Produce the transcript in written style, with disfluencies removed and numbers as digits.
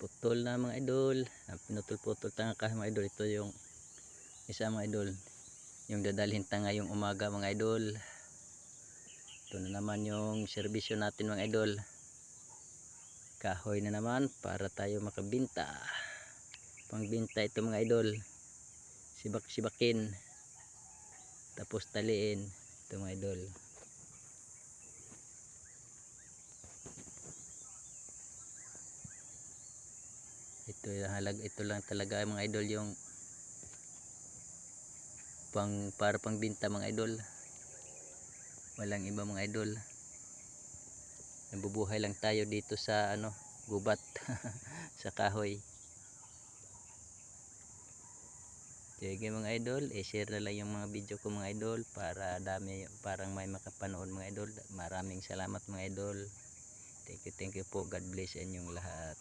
putol na mga idol. Pinutol-putol tanga ka mga idol. Ito yung isa mga idol, yung dadalhin ta ngayong umaga mga idol. Ito na naman yung serbisyo natin mga idol. Kahoy na naman para tayo makabinta. Pangbinta ito mga idol. Sibak-sibakin. Tapos taliin. Ito mga idol. Ito lang talaga mga idol yung para pangbinta mga idol. Walang iba mga idol. Nabubuhay lang tayo dito sa gubat sa kahoy. Sige mga idol, i-share na lang yung mga video ko mga idol para parang may makapanood mga idol. Maraming salamat mga idol. Thank you po. God bless sa inyong lahat.